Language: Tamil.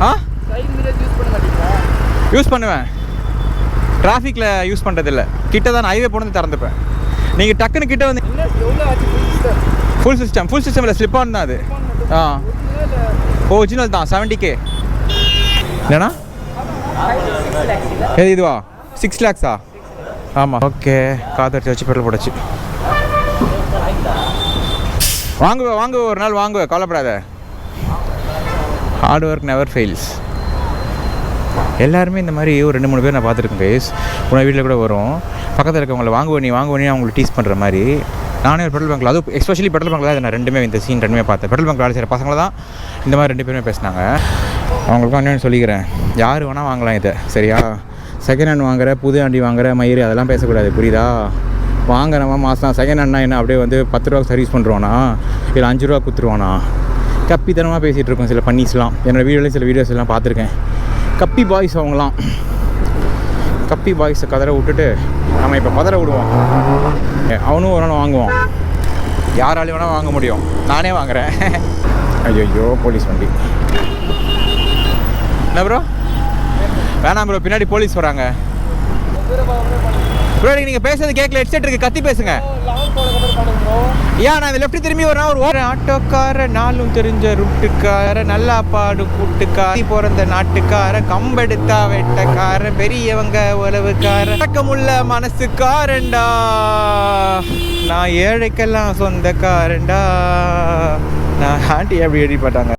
ஆ யூஸ் பண்ணுவேன், டிராஃபிக்கில் யூஸ் பண்ணுறதில்ல. கிட்ட தான் ஹைவே போனது திறந்துப்பேன். நீங்கள் டக்குன்னு கிட்ட வந்து ஃபுல் சிஸ்டமில் ஸ்லிப் ஆன் தான் அது. ஆ ஒரிஜினல் தான் 70K. என்னண்ணா இதுவா 6 lakhs? ஆமாம். ஓகே, காதடிச்சு வச்சு பெட்ரோல் போடச்சு. வாங்குவேன் ஒரு நாள் வாங்குவேன், கவலைப்படாத. Hard work never fails. எல்லாருமே இந்த மாதிரி ஒரு 2-3 பேர் நான் பார்த்துருக்கேன் கைஸ். உங்கள் வீட்டில் கூட வரும், பக்கத்தில் இருக்கவங்களை வாங்குவேன் அவங்களுக்கு டீஸ் பண்ணுற மாதிரி. நானே ஒரு பெட்ரோல் பங்க்கில், அதுவும் எஸ்பெஷலி பெட்ரோல் பங்க்கில் தான் நான் இந்த சீன் ரெண்டுமே பார்த்தேன். பெட்ரோல் பங்க் வேலை செய்கிற பசங்களை தான் இந்த மாதிரி 2 பேருமே பேசினாங்க. அவங்களுக்கும் என்னென்னு சொல்லிக்கிறேன், யார் வேணால் வாங்கலாம் இதை, சரியா? செகண்ட் ஹேண்ட் வாங்குற, புது ஆண்டி வாங்குற மயிறு அதெல்லாம் பேசக்கூடாது, புரியுதா? வாங்குறவன் மாதம் செகண்ட் ஹேண்ட்னா என்ன அப்படியே வந்து 10 ரூபா சர்வீஸ் பண்ணுறானா, இல்லை 5 ரூபா கொடுத்துருவானா? கப்பித்தனமாக பேசிகிட்டு இருக்கோம் சில பன்னீஸ்லாம். என்னோடய வீடியோவில் சில வீடியோஸ் எல்லாம் பார்த்துருக்கேன். கப்பி பாய்ஸ் அவங்களாம். கப்பி பாய்ஸை கதற விட்டுட்டு நம்ம இப்போ பதற விடுவோம். அவனும் ஒரு நாள் வாங்குவான், யாராலையும் வேணால் வாங்க முடியும், நானே வாங்குகிறேன். ஐயோ போலீஸ் வண்டி. என்ன ப்ரோ? வேணாம் ப்ரோ, பின்னாடி போலீஸ் வராங்க ப்ரோ. நீங்கள் பேசுறது கேட்கல, ஹெட்செட் இருக்குது, கத்தி பேசுங்க. ஏன் நான் லெஃப்ட் திரும்பி வரேன். ஒரு ஆட்டோக்கார, நாளும் தெரிஞ்ச ரூட்டுக்கார, நல்லா பாடு கூட்டுக்கார, பிறந்த நாட்டுக்கார, கம்பெடுத்தா வெட்டக்கார, பெரியவங்க உறவுக்கார, பழக்கமுள்ள மனசுக்காரண்டா, நான் ஏழைக்கெல்லாம் சொந்தக்காரண்டா. நான் ஆண்டி அப்படி எழுதி போட்டாங்க.